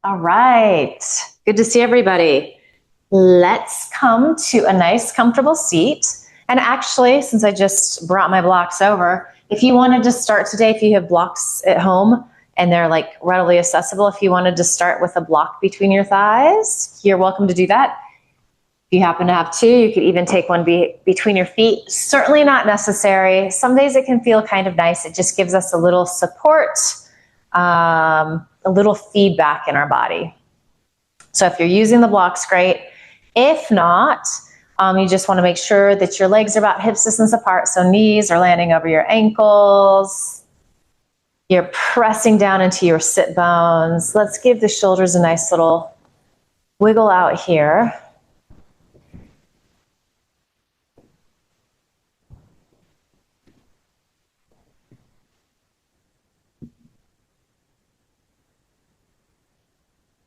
All right. Good to see everybody. Let's come to a nice, comfortable seat. And actually, since I just brought my blocks over, if you wanted to start today, if you have blocks at home and they're like readily accessible, if you wanted to start with a block between your thighs, you're welcome to do that. If you happen to have two, you could even take one between your feet. Certainly not necessary. Some days it can feel kind of nice. It just gives us a little support, a little feedback in our body. So if you're using the blocks, great. If not, you just want to make sure that your legs are about hip distance apart, so knees are landing over your ankles. You're pressing down into your sit bones. Let's give the shoulders a nice little wiggle out here.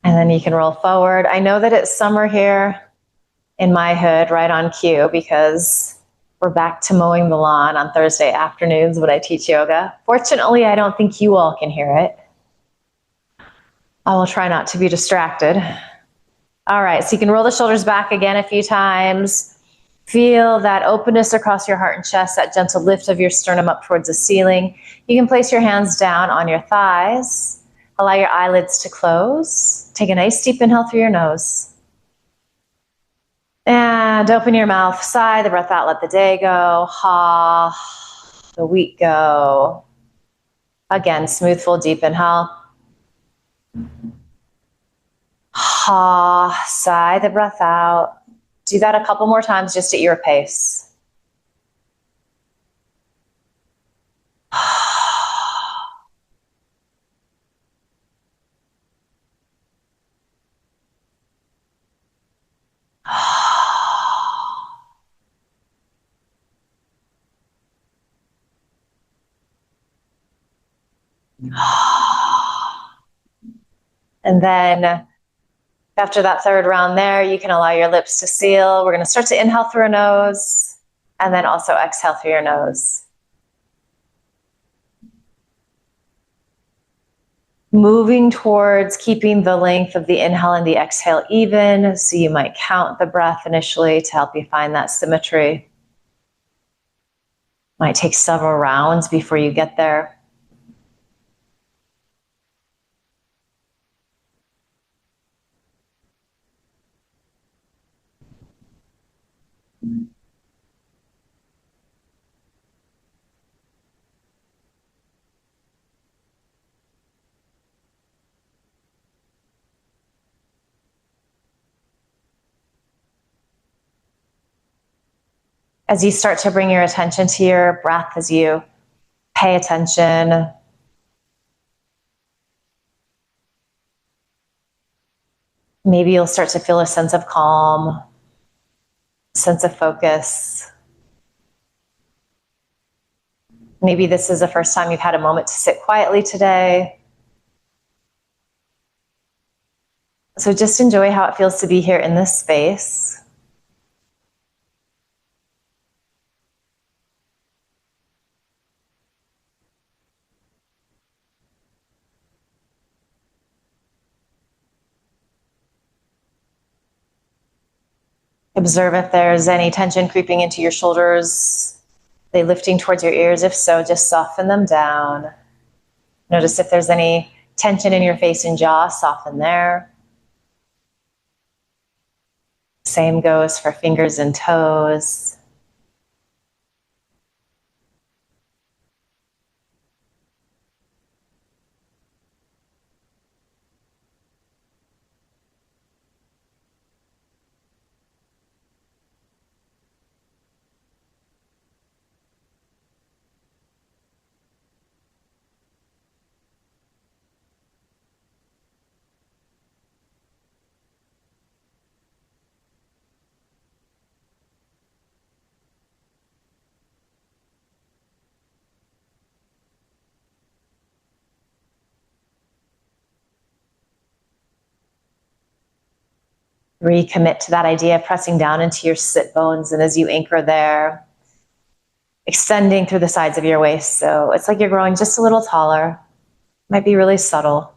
And then you can roll forward. I know that it's summer here in my hood, right on cue, because we're back to mowing the lawn on Thursday afternoons when I teach yoga. Fortunately, I don't think you all can hear it. I will try not to be distracted. All right, so you can roll the shoulders back again a few times. Feel that openness across your heart and chest, that gentle lift of your sternum up towards the ceiling. You can place your hands down on your thighs. Allow your eyelids to close. Take a nice deep inhale through your nose. And open your mouth, sigh the breath out, let the day go. Ha, the week go. Again, smooth, full, deep inhale. Ha, sigh the breath out. Do that a couple more times just at your pace. And then after that third round there, you can allow your lips to seal. We're going to start to inhale through a nose and then also exhale through your nose. Moving towards keeping the length of the inhale and the exhale even. So you might count the breath initially to help you find that symmetry. Might take several rounds before you get there. As you start to bring your attention to your breath, as you pay attention, maybe you'll start to feel a sense of calm, sense of focus. Maybe this is the first time you've had a moment to sit quietly today. So just enjoy how it feels to be here in this space. Observe if there's any tension creeping into your shoulders. Are they lifting towards your ears? If so, just soften them down. Notice if there's any tension in your face and jaw, soften there. Same goes for fingers and toes. Recommit to that idea of pressing down into your sit bones, and as you anchor there, extending through the sides of your waist. So it's like you're growing just a little taller. Might be really subtle.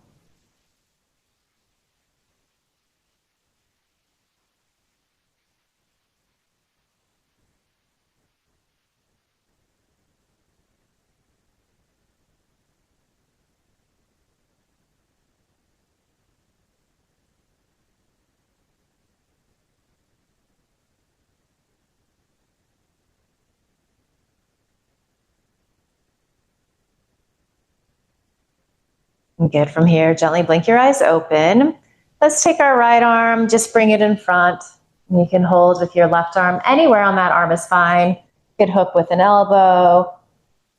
Good. From here, gently blink your eyes open. Let's take our right arm, just bring it in front. You can hold with your left arm. Anywhere on that arm is fine. You could hook with an elbow.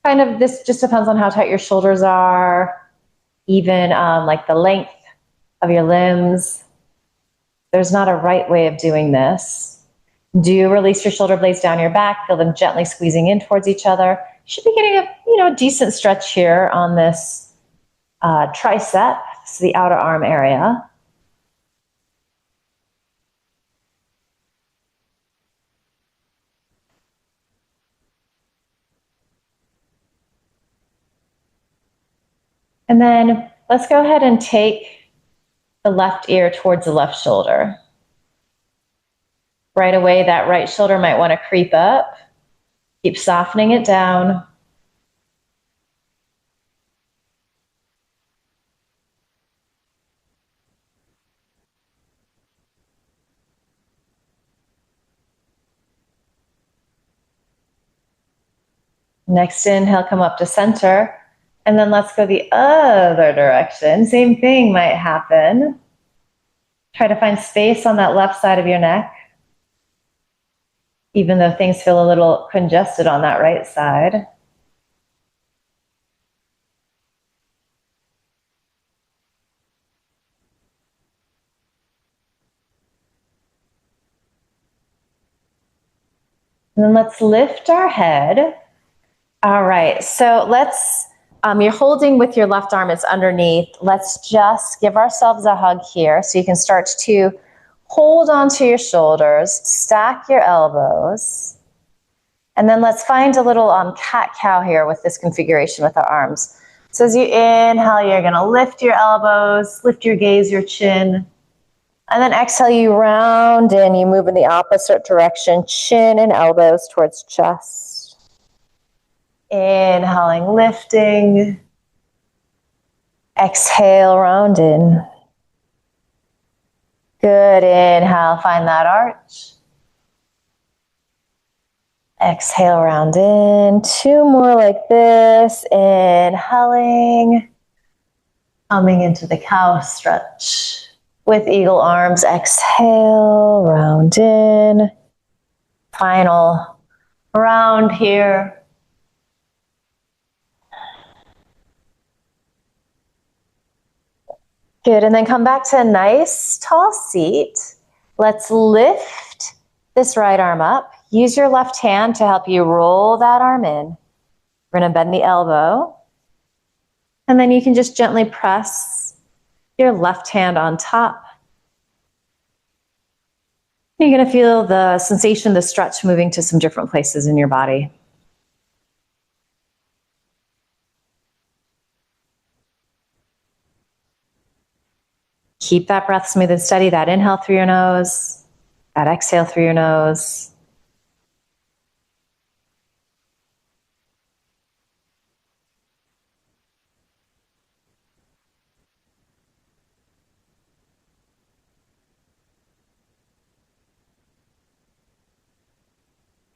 Kind of, this just depends on how tight your shoulders are, even like the length of your limbs. There's not a right way of doing this. Do release your shoulder blades down your back. Feel them gently squeezing in towards each other. You should be getting a decent stretch here on this tricep, so the outer arm area. And then let's go ahead and take the left ear towards the left shoulder. Right away, that right shoulder might want to creep up. Keep softening it down. Next inhale, come up to center. And then let's go the other direction. Same thing might happen. Try to find space on that left side of your neck, even though things feel a little congested on that right side. And then let's lift our head. All right, so let's, you're holding with your left arm, it's underneath. Let's just give ourselves a hug here so you can start to hold onto your shoulders, stack your elbows. And then let's find a little cat-cow here with this configuration with our arms. So as you inhale, you're gonna lift your elbows, lift your gaze, your chin. And then exhale, you round in, you move in the opposite direction, chin and elbows towards chest. Inhaling, lifting. Exhale, round in. Good, inhale, find that arch. Exhale, round in. Two more like this. Inhaling. Coming into the cow stretch. With eagle arms, exhale, round in. Final round here. Good, and then come back to a nice tall seat. Let's lift this right arm up. Use your left hand to help you roll that arm in. We're gonna bend the elbow. And then you can just gently press your left hand on top. You're gonna feel the sensation, the stretch moving to some different places in your body. Keep that breath smooth and steady, that inhale through your nose, that exhale through your nose.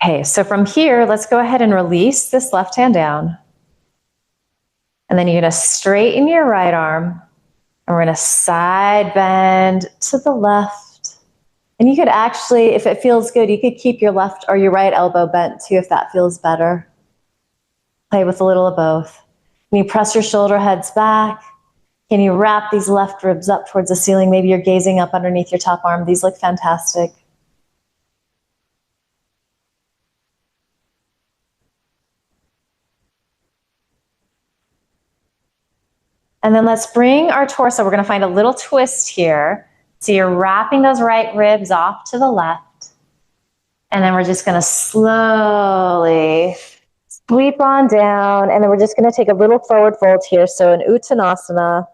Okay, so from here, let's go ahead and release this left hand down. And then you're gonna straighten your right arm. And we're gonna side bend to the left. And you could actually, if it feels good, you could keep your left or your right elbow bent too, if that feels better. Play with a little of both. Can you press your shoulder heads back? Can you wrap these left ribs up towards the ceiling? Maybe you're gazing up underneath your top arm. These look fantastic. And then let's bring our torso. We're gonna find a little twist here. So you're wrapping those right ribs off to the left. And then we're just gonna slowly sweep on down. And then we're just gonna take a little forward fold here. So an Uttanasana.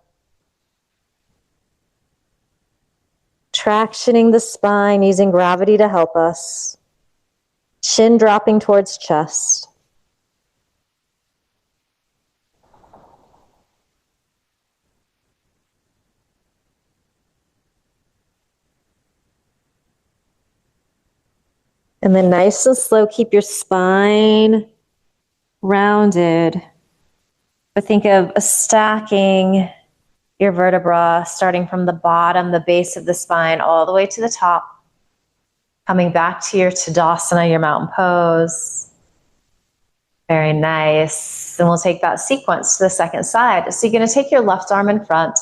Tractioning the spine, using gravity to help us. Chin dropping towards chest. And then nice and slow, keep your spine rounded. But think of a stacking your vertebra, starting from the bottom, the base of the spine, all the way to the top. Coming back to your Tadasana, your mountain pose. Very nice. And we'll take that sequence to the second side. So you're going to take your left arm in front.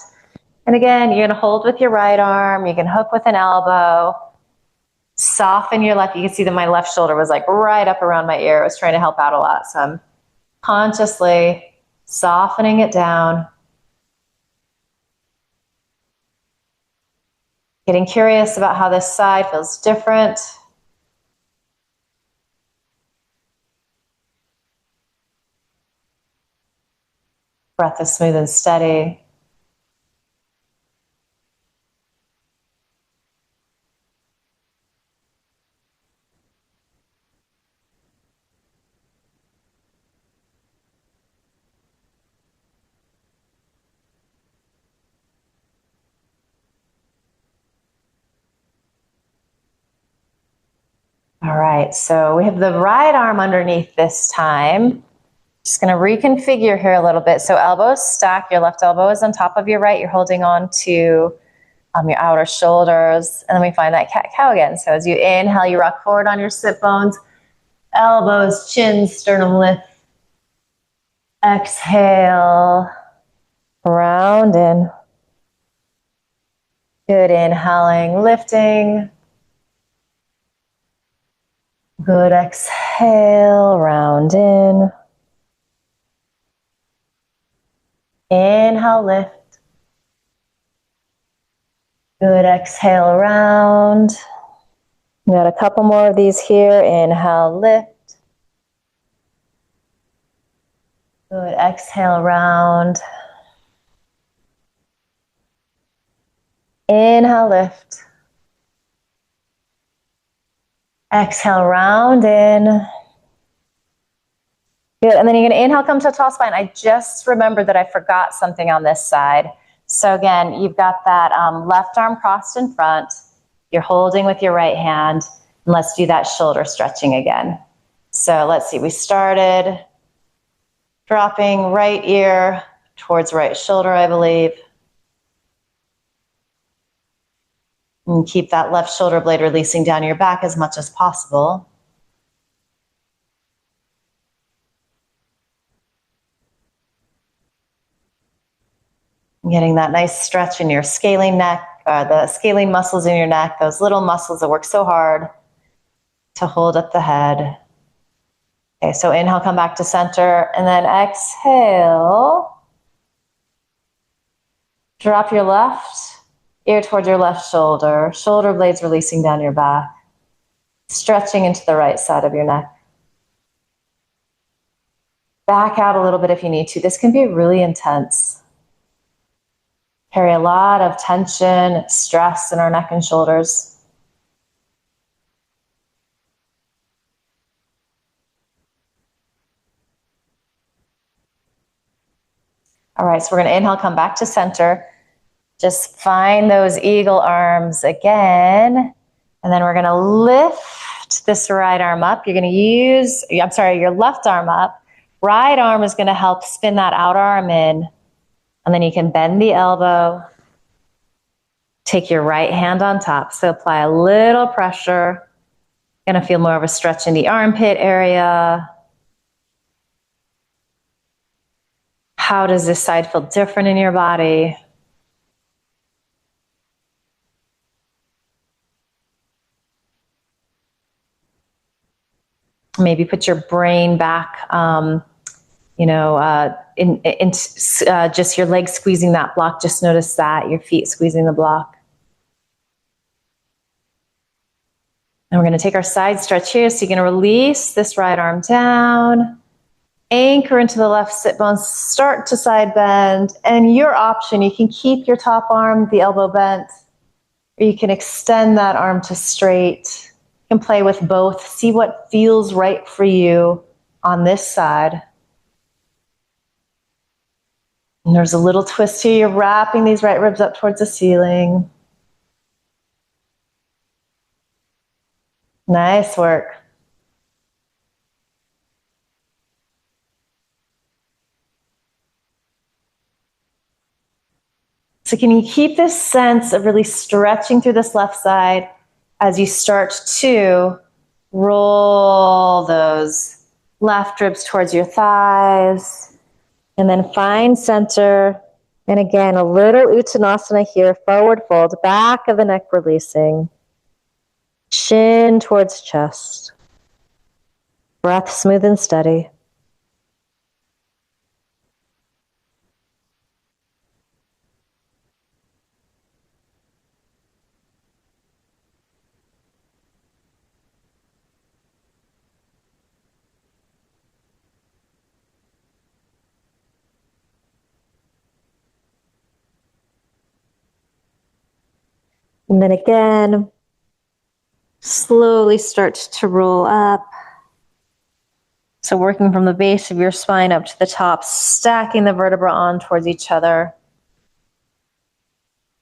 And again, you're going to hold with your right arm. You can hook with an elbow. Soften your left. You can see that my left shoulder was like right up around my ear. I was trying to help out a lot. So I'm consciously softening it down. Getting curious about how this side feels different. Breath is smooth and steady. All right, so we have the right arm underneath this time. Just going to reconfigure here a little bit. So elbows stack, your left elbow is on top of your right. You're holding on to your outer shoulders. And then we find that cat-cow again. So as you inhale, you rock forward on your sit bones. Elbows, chin, sternum lift. Exhale, round in. Good, inhaling, lifting. Good, exhale, round in. Inhale, lift. Good, exhale, round. We got a couple more of these here. Inhale, lift. Good, exhale, round. Inhale, lift. Exhale, round in. Good, and then you're gonna inhale, come to a tall spine. I just remembered that I forgot something on this side. So again, you've got that left arm crossed in front. You're holding with your right hand. And let's do that shoulder stretching again. So let's see, we started dropping right ear towards right shoulder, I believe. And keep that left shoulder blade releasing down your back as much as possible. Getting that nice stretch in your scalene neck, the scalene muscles in your neck, those little muscles that work so hard to hold up the head. Okay, so inhale, come back to center, and then exhale. Drop your left ear towards your left shoulder, shoulder blades releasing down your back, stretching into the right side of your neck. Back out a little bit if you need to. This can be really intense. Carry a lot of tension, stress in our neck and shoulders. All right, so we're gonna inhale, come back to center. Just find those eagle arms again. And then we're gonna lift this right arm up. You're gonna use, your left arm up. Right arm is gonna help spin that outer arm in. And then you can bend the elbow. Take your right hand on top. So apply a little pressure. Gonna feel more of a stretch in the armpit area. How does this side feel different in your body? Maybe put your brain back, in just your legs squeezing that block. Just notice that, your feet squeezing the block. And we're gonna take our side stretch here. So you're gonna release this right arm down, anchor into the left sit bones, start to side bend, and your option, you can keep your top arm, the elbow bent, or you can extend that arm to straight. You can play with both, see what feels right for you on this side. And there's a little twist here. You're wrapping these right ribs up towards the ceiling. Nice work. So can you keep this sense of really stretching through this left side as you start to roll those left ribs towards your thighs, and then find center. And again, a little Uttanasana here, forward fold, back of the neck releasing, chin towards chest, breath smooth and steady. And then again, slowly start to roll up. So working from the base of your spine up to the top, stacking the vertebrae on towards each other.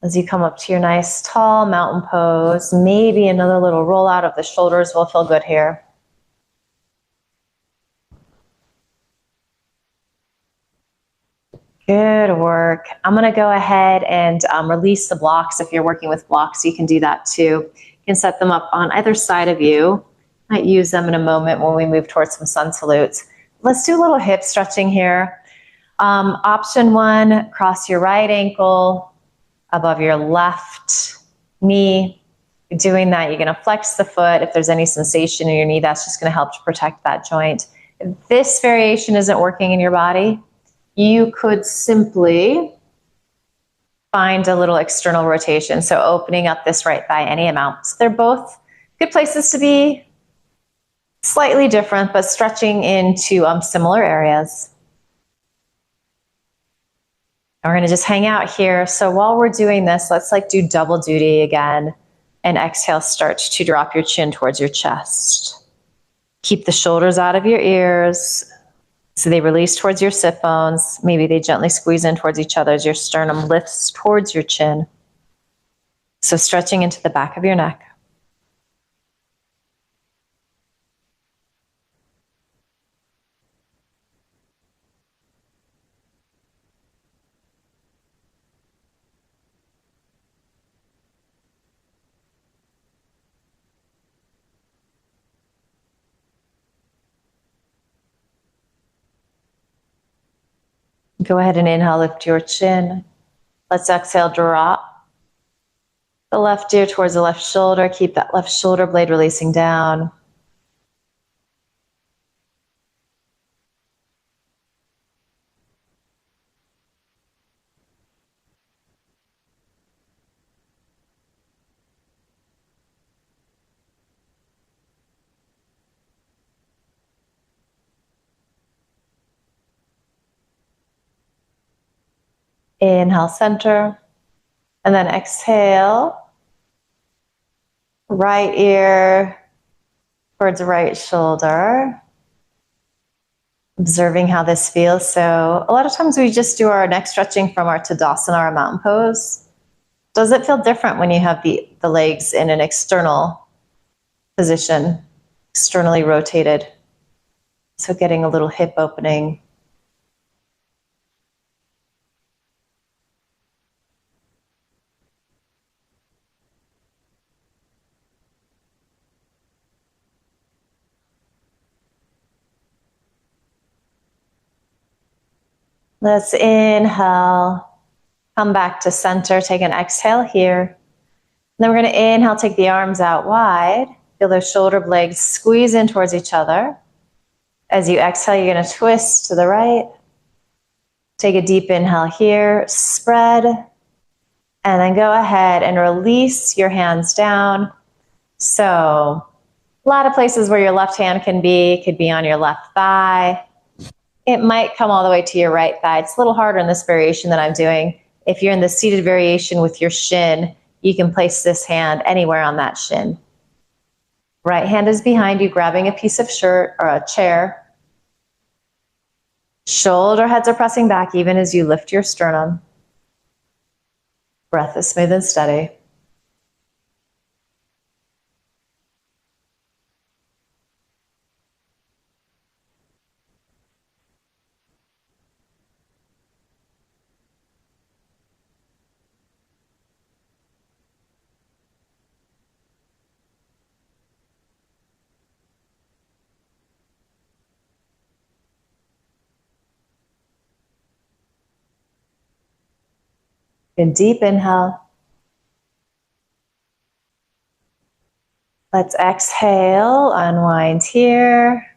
As you come up to your nice tall mountain pose, maybe another little roll out of the shoulders will feel good here. Good work. I'm going to go ahead and release the blocks. If you're working with blocks, you can do that too. You can set them up on either side of you. I might use them in a moment when we move towards some sun salutes. Let's do a little hip stretching here. Option one, cross your right ankle above your left knee. You're doing that, you're going to flex the foot. If there's any sensation in your knee, that's just going to help to protect that joint. If this variation isn't working in your body, you could simply find a little external rotation. So opening up this right thigh any amount. So they're both good places to be, slightly different, but stretching into similar areas. And we're going to just hang out here. So while we're doing this, let's do double duty again. And exhale, start to drop your chin towards your chest. Keep the shoulders out of your ears. So they release towards your sit bones. Maybe they gently squeeze in towards each other as your sternum lifts towards your chin. So stretching into the back of your neck. Go ahead and inhale, lift your chin. Let's exhale, drop the left ear towards the left shoulder. Keep that left shoulder blade releasing down. Inhale, center. And then exhale, right ear towards the right shoulder. Observing how this feels. So a lot of times we just do our neck stretching from our Tadasana, our mountain pose. Does it feel different when you have the legs in an external position, externally rotated? So getting a little hip opening. Let's inhale, come back to center, take an exhale here. And then we're going to inhale, take the arms out wide. Feel those shoulder blades squeeze in towards each other. As you exhale, you're going to twist to the right. Take a deep inhale here, spread, and then go ahead and release your hands down. So a lot of places where your left hand can be, it could be on your left thigh. It might come all the way to your right thigh. It's a little harder in this variation that I'm doing. If you're in the seated variation with your shin, you can place this hand anywhere on that shin. Right hand is behind you, grabbing a piece of shirt or a chair. Shoulder heads are pressing back even as you lift your sternum. Breath is smooth and steady. Good deep inhale. Let's exhale, unwind here.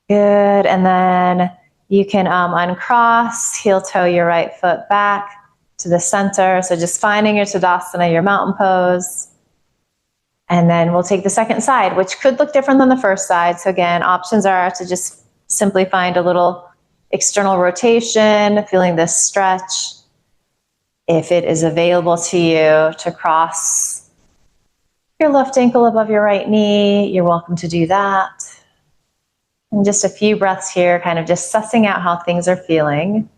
Good, and then you can uncross, heel toe your right foot back to the center. So just finding your Tadasana, your mountain pose. And then we'll take the second side, which could look different than the first side. So again, options are to just simply find a little external rotation, feeling this stretch. If it is available to you to cross your left ankle above your right knee, you're welcome to do that. And just a few breaths here, kind of just sussing out how things are feeling.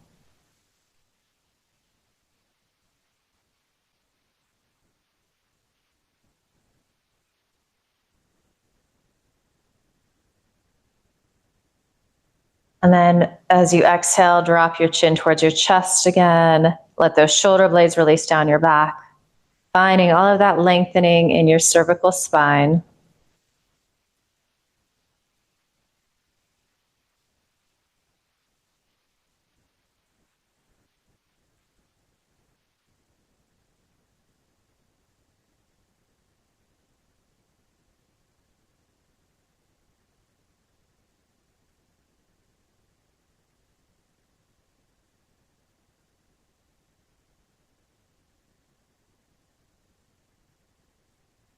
And then as you exhale, drop your chin towards your chest again. Let those shoulder blades release down your back, finding all of that lengthening in your cervical spine.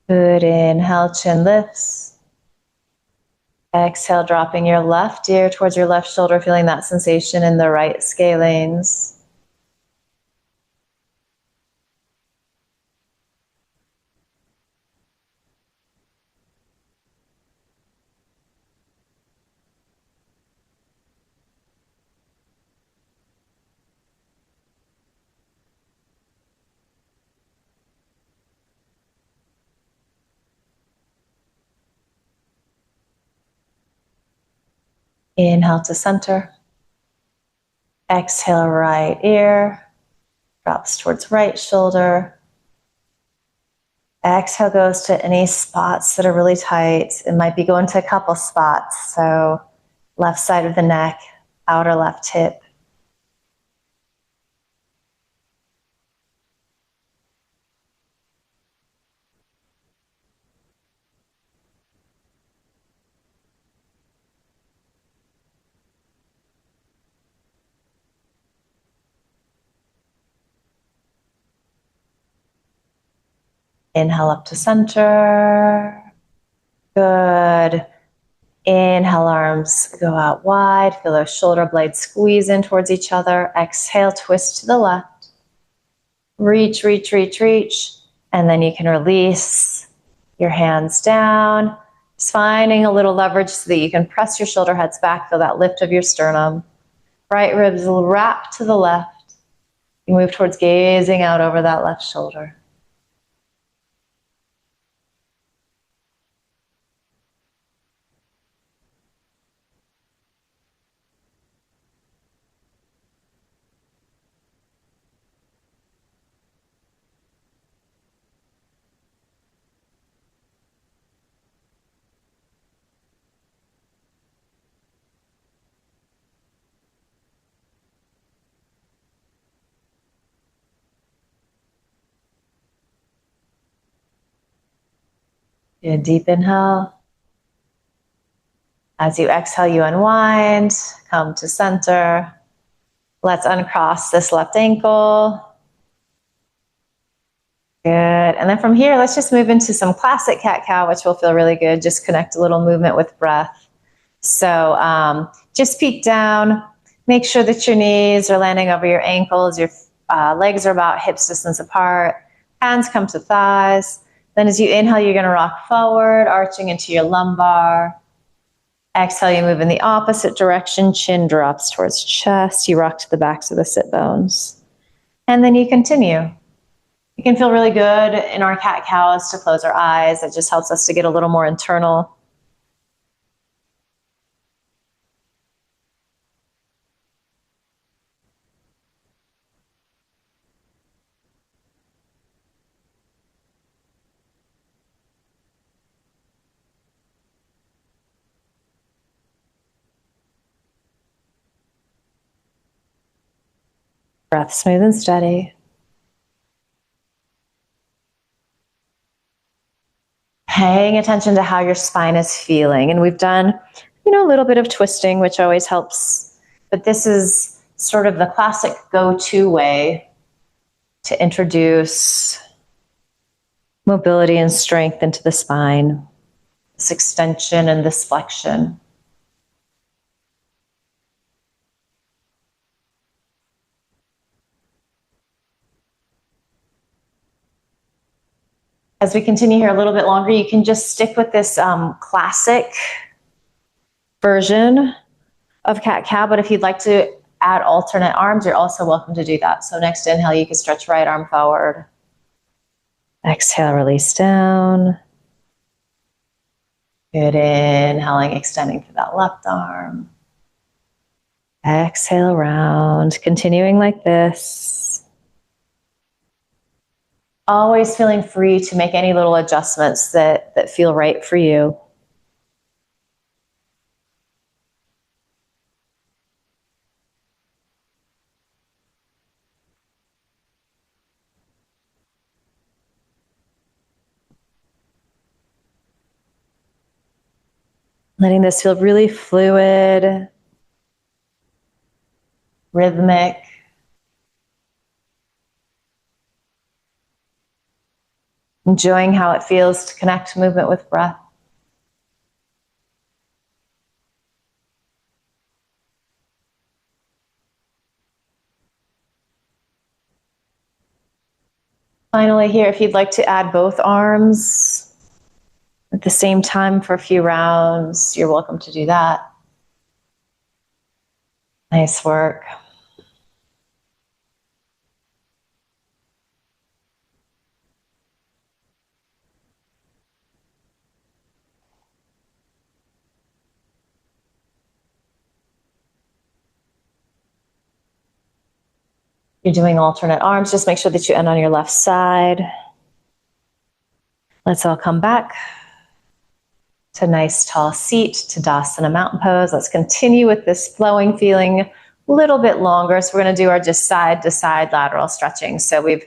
Good, inhale, chin lifts. Exhale, dropping your left ear towards your left shoulder, feeling that sensation in the right scalenes. Inhale to center. Exhale, right ear. Drops towards right shoulder. Exhale goes to any spots that are really tight. It might be going to a couple spots. So left side of the neck, outer left hip. Inhale up to center. Good. Inhale, arms go out wide. Feel those shoulder blades squeeze in towards each other. Exhale, twist to the left. Reach, reach, reach, reach. And then you can release your hands down. Just finding a little leverage so that you can press your shoulder heads back. Feel that lift of your sternum. Right ribs will wrap to the left. You move towards gazing out over that left shoulder. Do a deep inhale. As you exhale, you unwind, come to center. Let's uncross this left ankle. Good. And then from here, let's just move into some classic cat-cow, which will feel really good. Just connect a little movement with breath. So just peek down. Make sure that your knees are landing over your ankles. Your legs are about hips distance apart. Hands come to thighs. Then as you inhale, you're going to rock forward, arching into your lumbar. Exhale, you move in the opposite direction. Chin drops towards chest. You rock to the backs of the sit bones. And then you continue. It can feel really good in our cat-cows to close our eyes. It just helps us to get a little more internal. Breath smooth and steady. Paying attention to how your spine is feeling. And we've done, a little bit of twisting, which always helps. But this is sort of the classic go-to way to introduce mobility and strength into the spine, this extension and this flexion. As we continue here a little bit longer, you can just stick with this classic version of cat-cow, but if you'd like to add alternate arms, you're also welcome to do that. So next inhale, you can stretch right arm forward. Exhale, release down. Good, inhaling, extending through that left arm. Exhale around, continuing like this. Always feeling free to make any little adjustments that feel right for you. Letting this feel really fluid, rhythmic. Enjoying how it feels to connect movement with breath. Finally here, if you'd like to add both arms at the same time for a few rounds, you're welcome to do that. Nice work. You're doing alternate arms. Just make sure that you end on your left side. Let's all come back to nice tall seat, to Tadasana mountain pose. Let's continue with this flowing feeling a little bit longer. So we're going to do our just side to side lateral stretching. So we've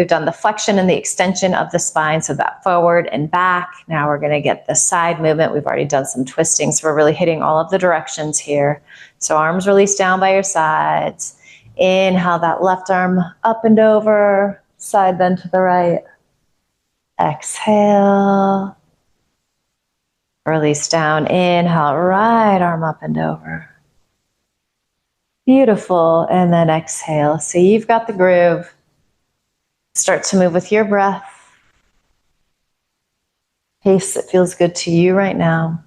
done the flexion and the extension of the spine, so that forward and back. Now we're going to get the side movement. We've already done some twisting, so we're really hitting all of the directions here. So arms release down by your sides. Inhale that left arm up and over, side bend to the right. Exhale. Release down. Inhale, right arm up and over. Beautiful. And then exhale. So you've got the groove. Start to move with your breath. Pace that feels good to you right now.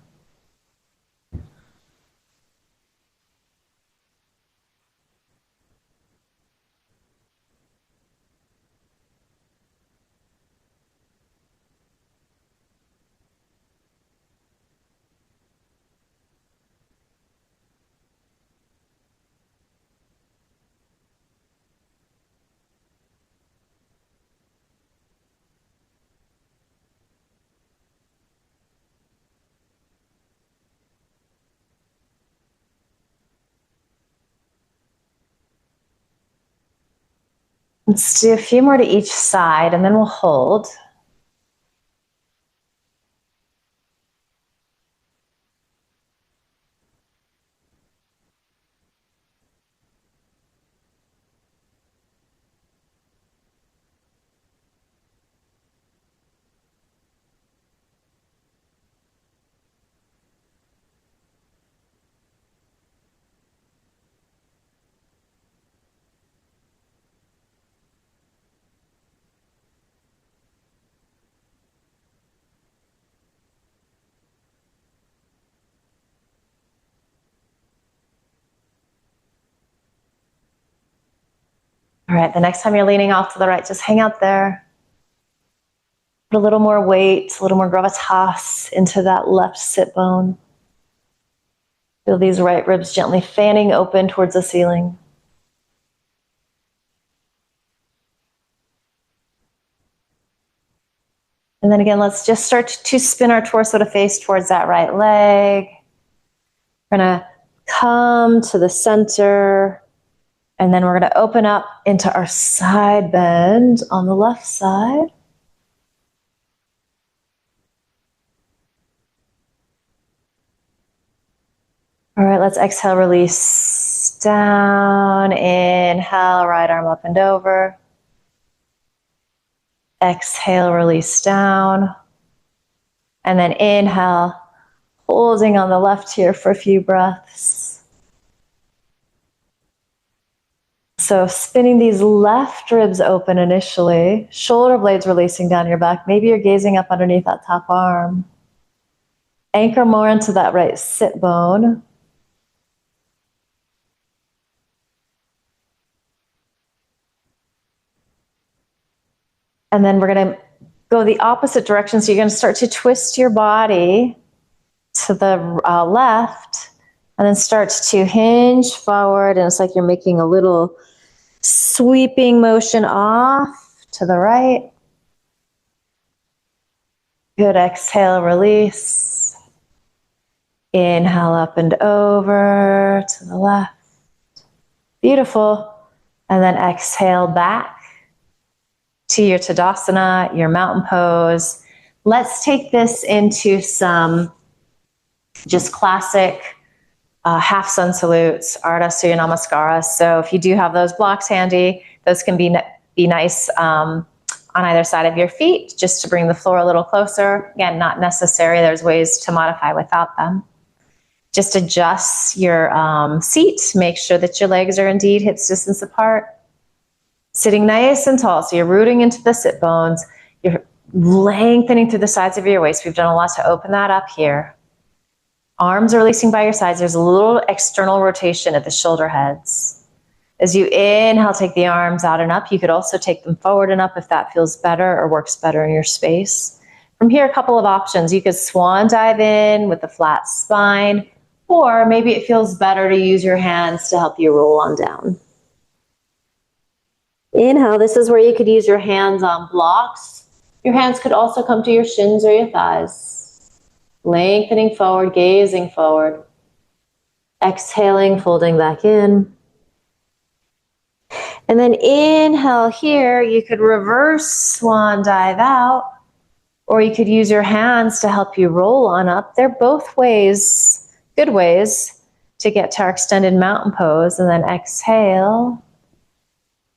Let's do a few more to each side and then we'll hold. All right, the next time you're leaning off to the right, just hang out there. Put a little more weight, a little more gravitas into that left sit bone. Feel these right ribs gently fanning open towards the ceiling. And then again, let's just start to spin our torso to face towards that right leg. We're gonna come to the center. And then we're going to open up into our side bend on the left side. All right, let's exhale, release down. Inhale, right arm up and over. Exhale, release down. And then inhale, holding on the left here for a few breaths. So spinning these left ribs open initially, shoulder blades releasing down your back. Maybe you're gazing up underneath that top arm. Anchor more into that right sit bone. And then we're going to go the opposite direction. So you're going to start to twist your body to the left and then start to hinge forward. And it's like you're making a little sweeping motion off to the right. Good. Exhale, release. Inhale up and over to the left. Beautiful. And then exhale back to your Tadasana, your mountain pose. Let's take this into some just classic half sun salutes, Ardha Surya Namaskara. So if you do have those blocks handy, those can be nice on either side of your feet, just to bring the floor a little closer. Again, not necessary. There's ways to modify without them. Just adjust your seat. Make sure that your legs are indeed hips distance apart. Sitting nice and tall, so you're rooting into the sit bones. You're lengthening through the sides of your waist. We've done a lot to open that up here. Arms are releasing by your sides. There's a little external rotation at the shoulder heads. As you inhale, take the arms out and up. You could also take them forward and up if that feels better or works better in your space. From here, a couple of options. You could swan dive in with a flat spine, or maybe it feels better to use your hands to help you roll on down. Inhale, this is where you could use your hands on blocks. Your hands could also come to your shins or your thighs. Lengthening forward, gazing forward. Exhaling, folding back in. And then inhale here, you could reverse swan dive out, or you could use your hands to help you roll on up. They're both ways, good ways, to get to our extended mountain pose. And then exhale.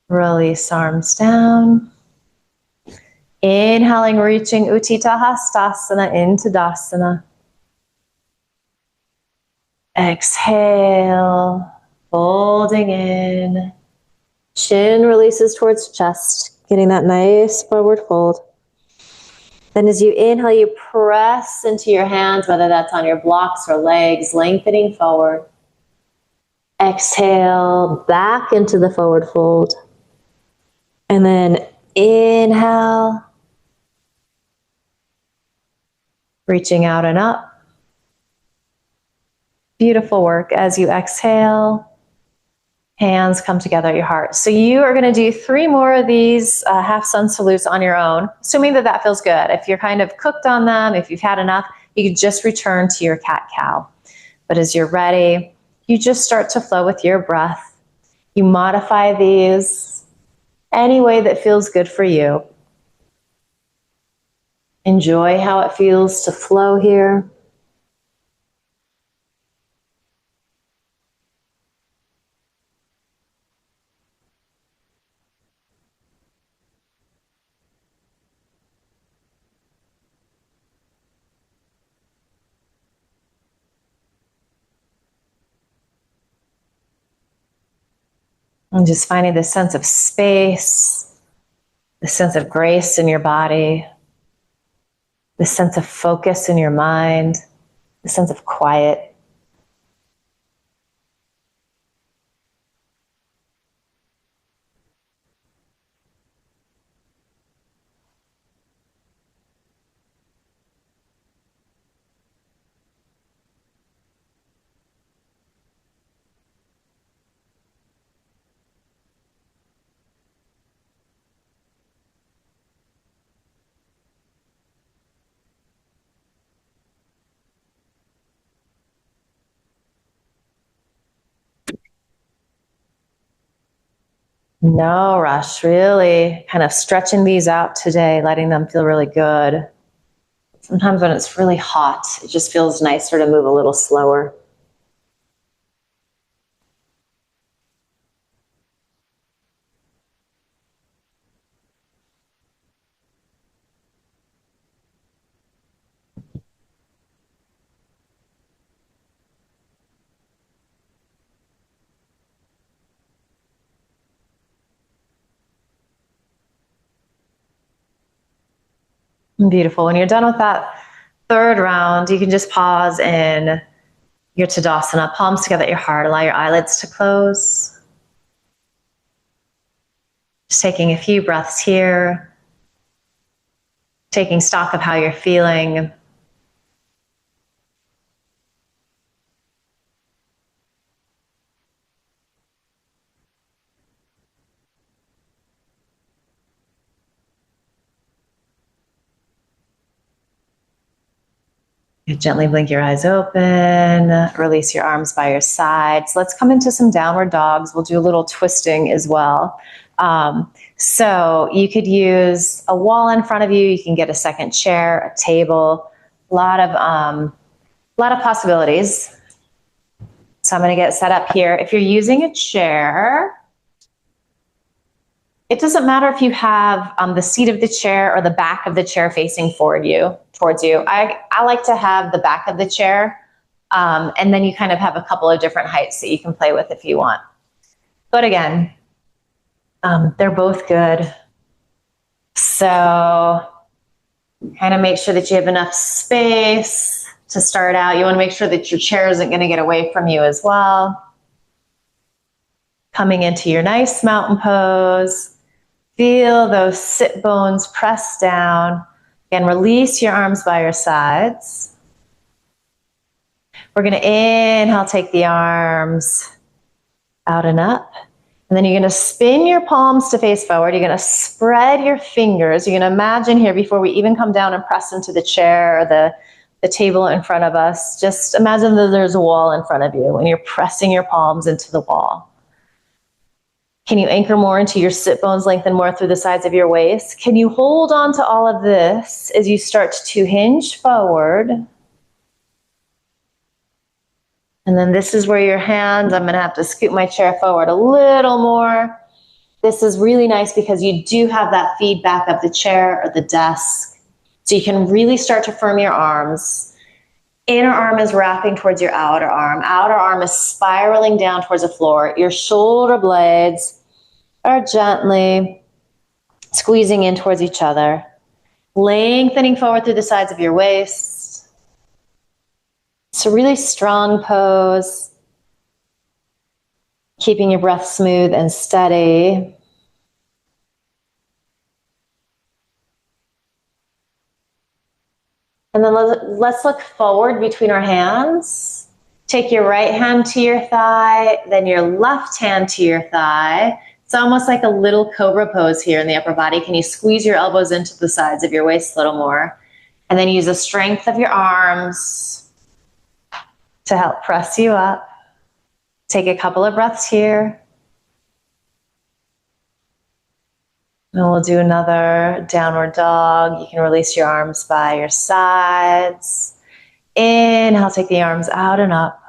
Release arms down. Inhaling, reaching Utthita Hastasana into Dasana. Exhale, folding in. Chin releases towards chest, getting that nice forward fold. Then as you inhale, you press into your hands, whether that's on your blocks or legs, lengthening forward. Exhale, back into the forward fold. And then inhale, reaching out and up. Beautiful work. As you exhale, hands come together at your heart. So you are going to do 3 more of these half sun salutes on your own, assuming that that feels good. If you're kind of cooked on them, if you've had enough, you can just return to your cat-cow. But as you're ready, you just start to flow with your breath. You modify these any way that feels good for you. Enjoy how it feels to flow here. And just finding this sense of space, the sense of grace in your body, the sense of focus in your mind, the sense of quiet. No rush, really kind of stretching these out today, letting them feel really good. Sometimes when it's really hot, it just feels nicer to move a little slower. Beautiful. When you're done with that third round, you can just pause in your Tadasana, palms together at your heart. Allow your eyelids to close. Just taking a few breaths here, taking stock of how you're feeling. You gently blink your eyes open, release your arms by your sides. Let's come into some downward dogs. We'll do a little twisting as well. So you could use a wall in front of you. You can get a second chair, a table, a lot of possibilities. So I'm going to get set up here. If you're using a chair, it doesn't matter if you have the seat of the chair or the back of the chair facing towards you. I like to have the back of the chair, and then you kind of have a couple of different heights that you can play with if you want. But again, they're both good. So kind of make sure that you have enough space to start out. You want to make sure that your chair isn't going to get away from you as well. Coming into your nice mountain pose. Feel those sit bones press down. Again, release your arms by your sides. We're going to inhale, take the arms out and up. And then you're going to spin your palms to face forward. You're going to spread your fingers. You're going to imagine here, before we even come down and press into the chair or the table in front of us, just imagine that there's a wall in front of you and you're pressing your palms into the wall. Can you anchor more into your sit bones, lengthen more through the sides of your waist? Can you hold on to all of this as you start to hinge forward? And then this is where your hands, I'm going to have to scoot my chair forward a little more. This is really nice because you do have that feedback of the chair or the desk. So you can really start to firm your arms. Inner arm is wrapping towards your outer arm. Outer arm is spiraling down towards the floor. Your shoulder blades are gently squeezing in towards each other, lengthening forward through the sides of your waist. It's a really strong pose, keeping your breath smooth and steady. And then let's look forward between our hands. Take your right hand to your thigh, then your left hand to your thigh. It's almost like a little cobra pose here in the upper body. Can you squeeze your elbows into the sides of your waist a little more? And then use the strength of your arms to help press you up. Take a couple of breaths here. And we'll do another downward dog. You can release your arms by your sides. Inhale, take the arms out and up.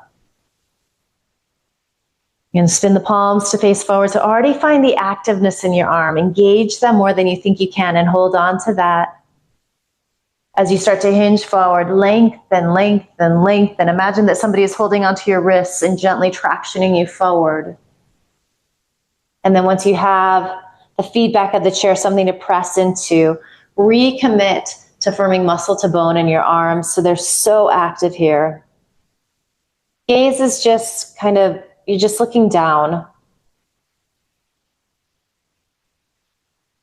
You're going to spin the palms to face forward. So already find the activeness in your arm. Engage them more than you think you can and hold on to that. As you start to hinge forward, lengthen, lengthen, lengthen. Imagine that somebody is holding onto your wrists and gently tractioning you forward. And then once you have the feedback of the chair, something to press into, recommit to firming muscle to bone in your arms so they're so active here. Gaze is just kind of, you're just looking down.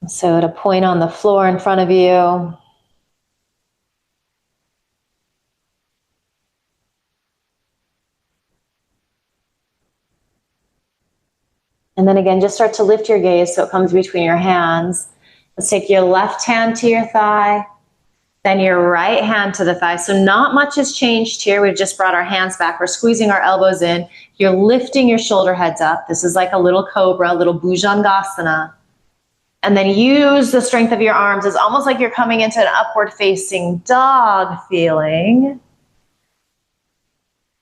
So to point on the floor in front of you. And then again, just start to lift your gaze so it comes between your hands. Let's take your left hand to your thigh. Then your right hand to the thigh. So not much has changed here. We've just brought our hands back. We're squeezing our elbows in. You're lifting your shoulder heads up. This is like a little cobra, a little bhujangasana. And then use the strength of your arms. It's almost like you're coming into an upward facing dog feeling.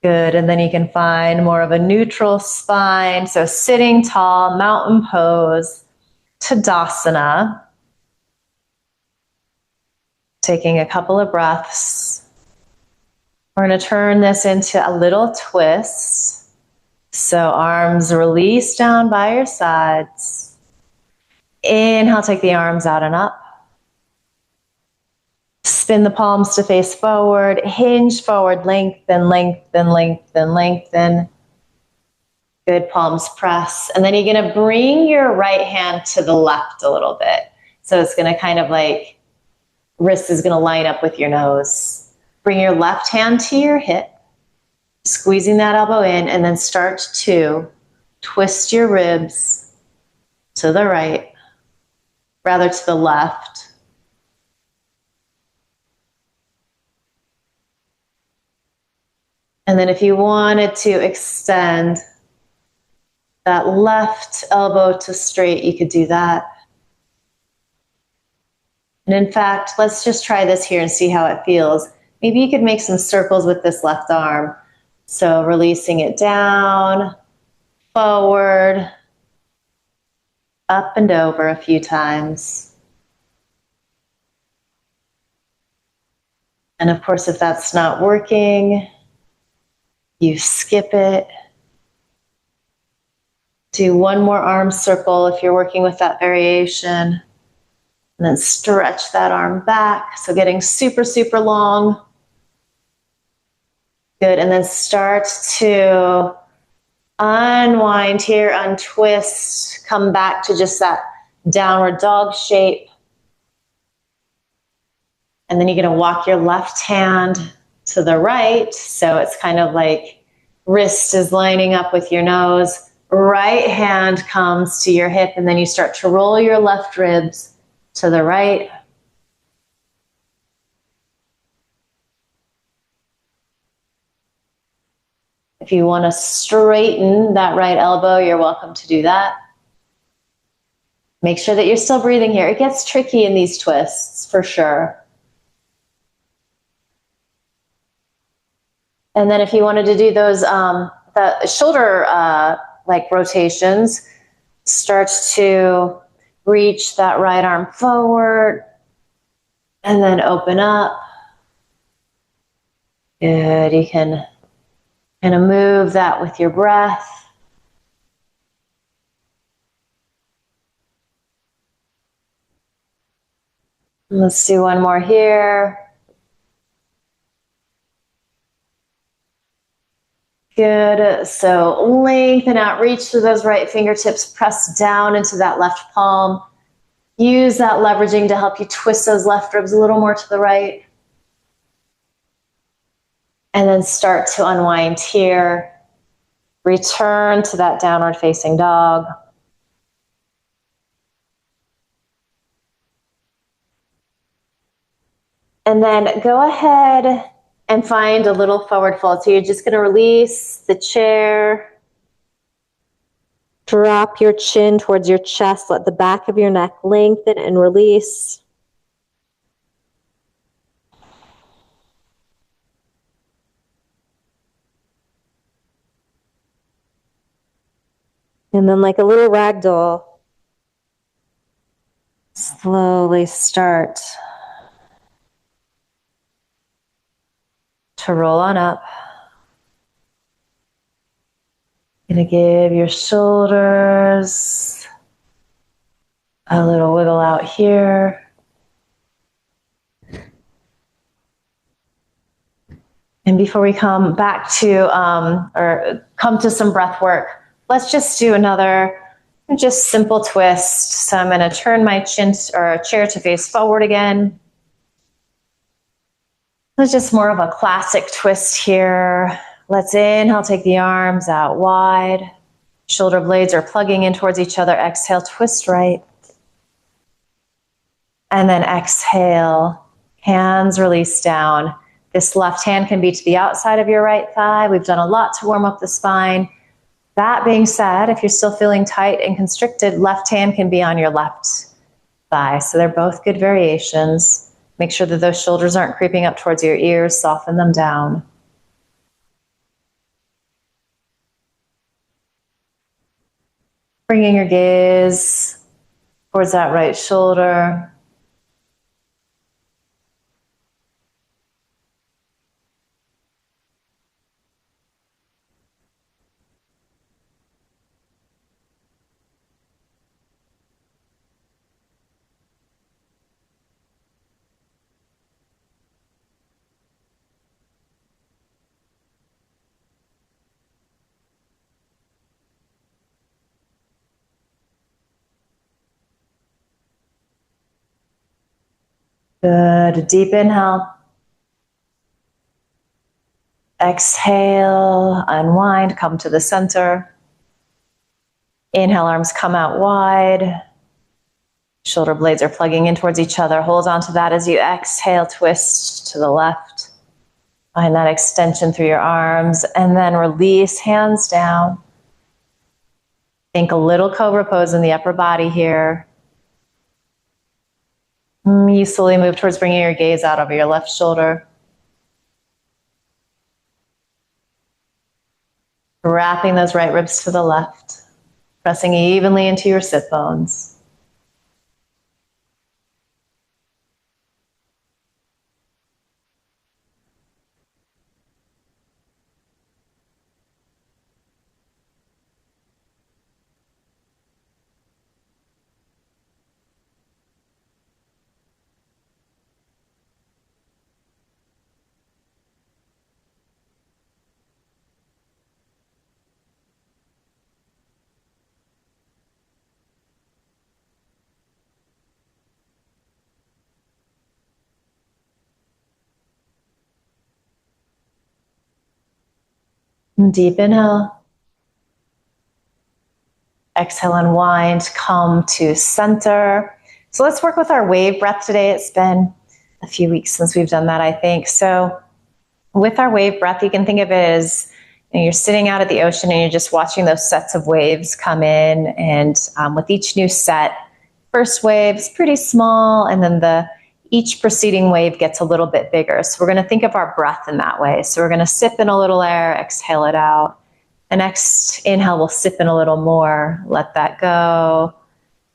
Good, and then you can find more of a neutral spine. So sitting tall, mountain pose, Tadasana. Taking a couple of breaths. We're going to turn this into a little twist. So arms release down by your sides. Inhale, take the arms out and up. Spin the palms to face forward, hinge forward, lengthen, lengthen, lengthen, lengthen. Good, palms press. And then you're gonna bring your right hand to the left a little bit. So it's gonna kind of like, wrist is gonna line up with your nose. Bring your left hand to your hip, squeezing that elbow in, and then start to twist your ribs to the right, rather to the left. And then if you wanted to extend that left elbow to straight, you could do that. And in fact, let's just try this here and see how it feels. Maybe you could make some circles with this left arm. So releasing it down, forward, up and over a few times. And of course, if that's not working, you skip it. Do one more arm circle if you're working with that variation. And then stretch that arm back. So getting super, super long. Good. And then start to unwind here, untwist, come back to just that downward dog shape. And then you're going to walk your left hand to the right. So it's kind of like wrist is lining up with your nose. Right hand comes to your hip, and then you start to roll your left ribs to the right. If you want to straighten that right elbow, you're welcome to do that. Make sure that you're still breathing here. It gets tricky in these twists, for sure. And then if you wanted to do those, the shoulder like rotations, start to reach that right arm forward and then open up. Good, you can kind of move that with your breath. Let's do one more here. Good, so lengthen out, reach through those right fingertips, press down into that left palm. Use that leveraging to help you twist those left ribs a little more to the right. And then start to unwind here. Return to that downward facing dog. And then go ahead and find a little forward fold. So you're just going to release the chair. Drop your chin towards your chest. Let the back of your neck lengthen and release. And then like a little rag doll, slowly start to roll on up. Gonna give your shoulders a little wiggle out here. And before we come back to, or come to some breath work, let's just do another just simple twist. So I'm gonna turn my chin or chair to face forward again. It's just more of a classic twist here. Let's inhale, take the arms out wide. Shoulder blades are plugging in towards each other. Exhale, twist right. And then exhale, Hands release down. This left hand can be to the outside of your right thigh. We've done a lot to warm up the spine. That being said, if you're still feeling tight and constricted, left hand can be on your left thigh. So they're both good variations. Make sure that those shoulders aren't creeping up towards your ears. Soften them down. Bringing your gaze towards that right shoulder. Good. Deep inhale. Exhale, unwind, come to the center. Inhale, arms come out wide. Shoulder blades are plugging in towards each other. Hold on to that as you exhale, twist to the left. Find that extension through your arms, and then release, hands down. Think a little cobra pose in the upper body here. You slowly move towards bringing your gaze out over your left shoulder. Wrapping those right ribs to the left, pressing evenly into your sit bones. Deep inhale. Exhale, unwind, come to center. So let's work with our wave breath today. It's been a few weeks since we've done that, I think. So with our wave breath, you can think of it as you're sitting out at the ocean and you're just watching those sets of waves come in. And with each new set, first wave is pretty small, and then each preceding wave gets a little bit bigger. So we're going to think of our breath in that way. So we're going to sip in a little air, exhale it out. The next inhale, we'll sip in a little more, let that go.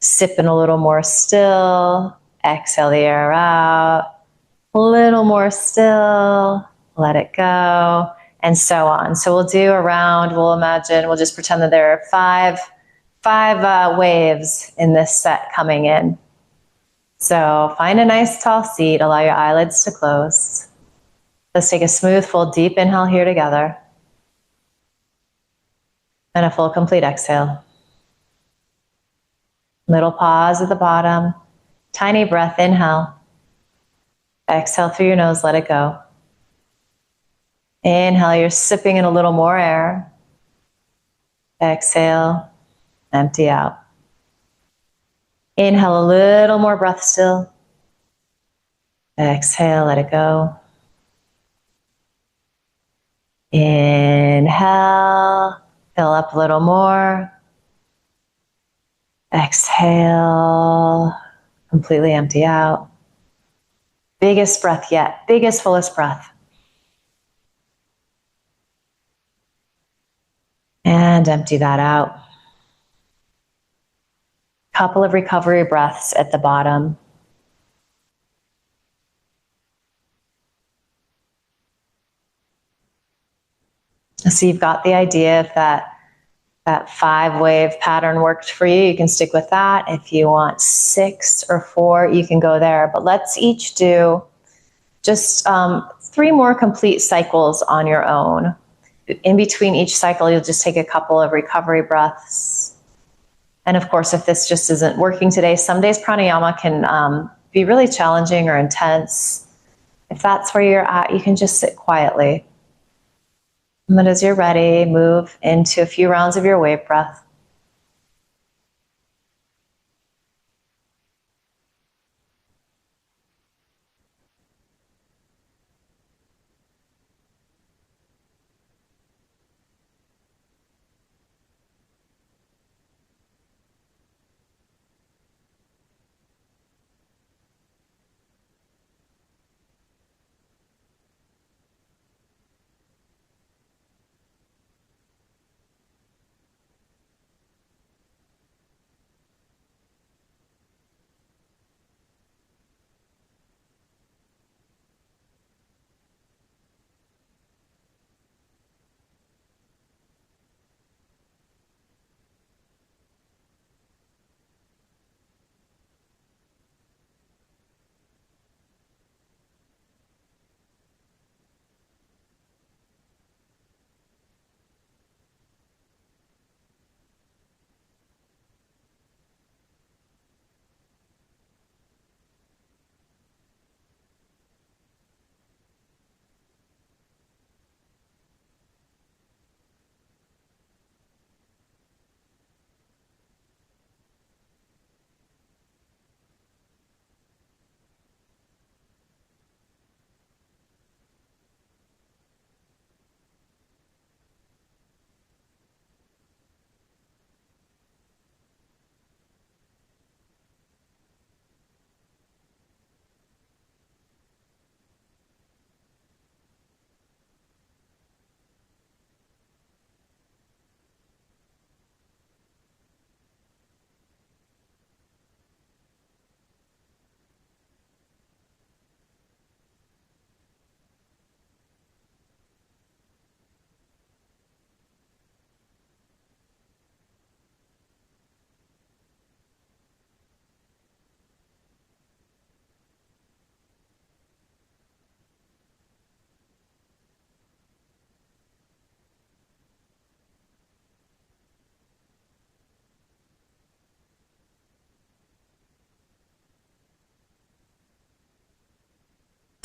Sip in a little more still, exhale the air out. A little more still, let it go, and so on. So we'll do a round, we'll just pretend that there are five waves in this set coming in. So find a nice tall seat, allow your eyelids to close. Let's take a smooth, full, deep inhale here together. And a full, complete exhale. Little pause at the bottom. Tiny breath, inhale. Exhale through your nose, let it go. Inhale, you're sipping in a little more air. Exhale, empty out. Inhale, a little more breath still. Exhale, let it go. Inhale, fill up a little more. Exhale, completely empty out. Biggest breath yet, biggest, fullest breath. And empty that out. Couple of recovery breaths at the bottom. So you've got the idea if that 5-wave pattern worked for you, you can stick with that. If you want 6 or 4, you can go there. But let's each do just 3 more complete cycles on your own. In between each cycle, you'll just take a couple of recovery breaths. And of course, if this just isn't working today, some days pranayama can be really challenging or intense. If that's where you're at, you can just sit quietly. And then as you're ready, move into a few rounds of your wave breath.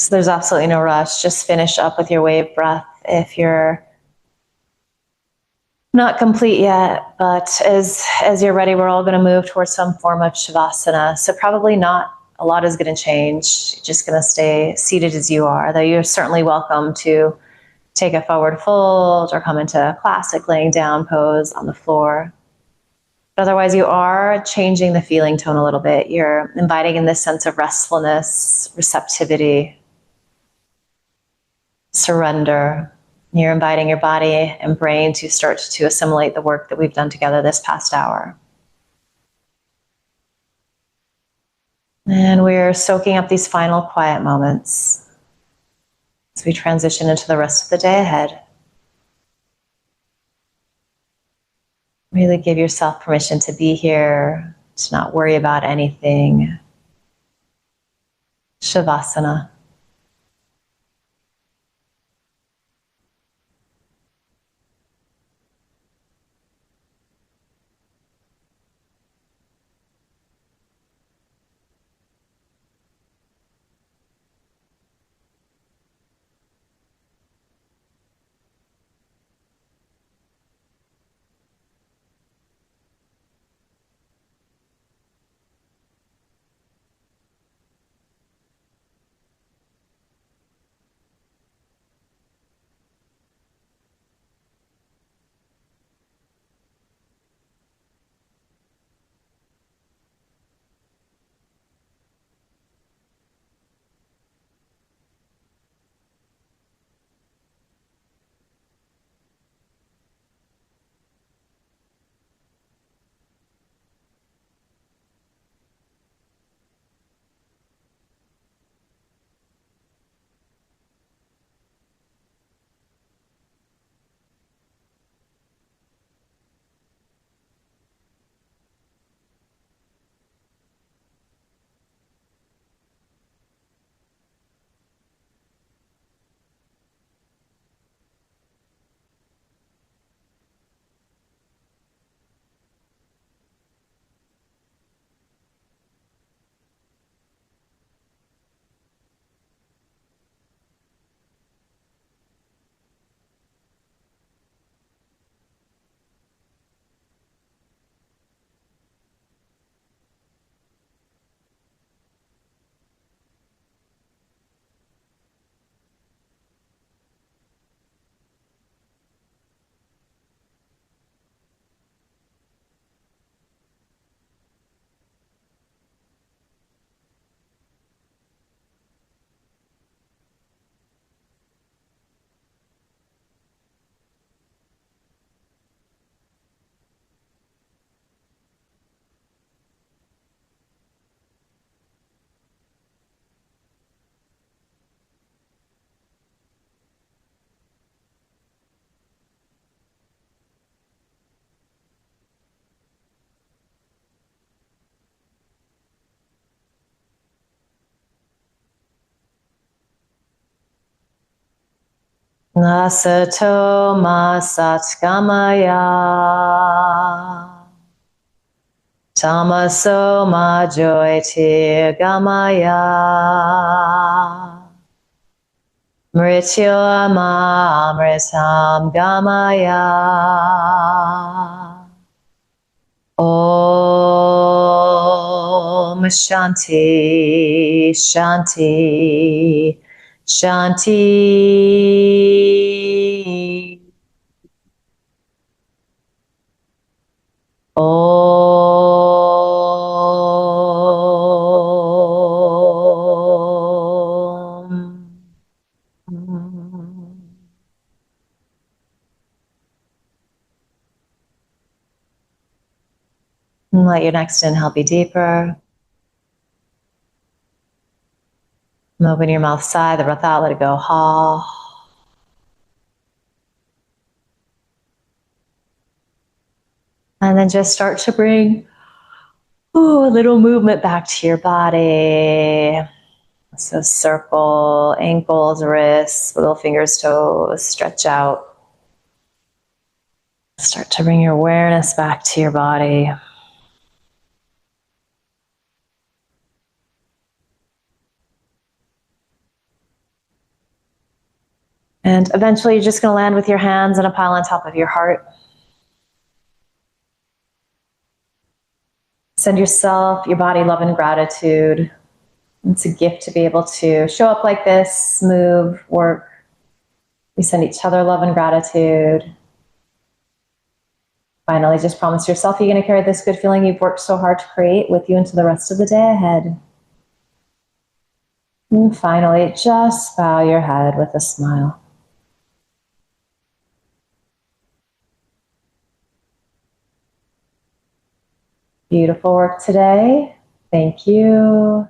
So there's absolutely no rush. Just finish up with your wave breath if you're not complete yet, but as you're ready, we're all going to move towards some form of Shavasana. So probably not a lot is going to change. You're just going to stay seated as you are, though you're certainly welcome to take a forward fold or come into a classic laying down pose on the floor. But otherwise, you are changing the feeling tone a little bit. You're inviting in this sense of restfulness, receptivity, surrender. You're inviting your body and brain to start to assimilate the work that we've done together this past hour. And we're soaking up these final quiet moments as we transition into the rest of the day ahead. Really give yourself permission to be here, to not worry about anything. Shavasana. Nasato ma satgamaya. Tamaso ma jyotirgamaya. Mrityo ma amritam gamaya. Om Shanti, Shanti, Shanti. And let your next inhale be deeper. And open your mouth side, the breath out, let it go. Ha. And then just start to bring a little movement back to your body. So circle, ankles, wrists, little fingers, toes, stretch out. Start to bring your awareness back to your body. And eventually you're just going to land with your hands in a pile on top of your heart. Send yourself, your body, love and gratitude. It's a gift to be able to show up like this, move, work. We send each other love and gratitude. Finally, just promise yourself you're going to carry this good feeling you've worked so hard to create with you into the rest of the day ahead. And finally, just bow your head with a smile. Beautiful work today. Thank you.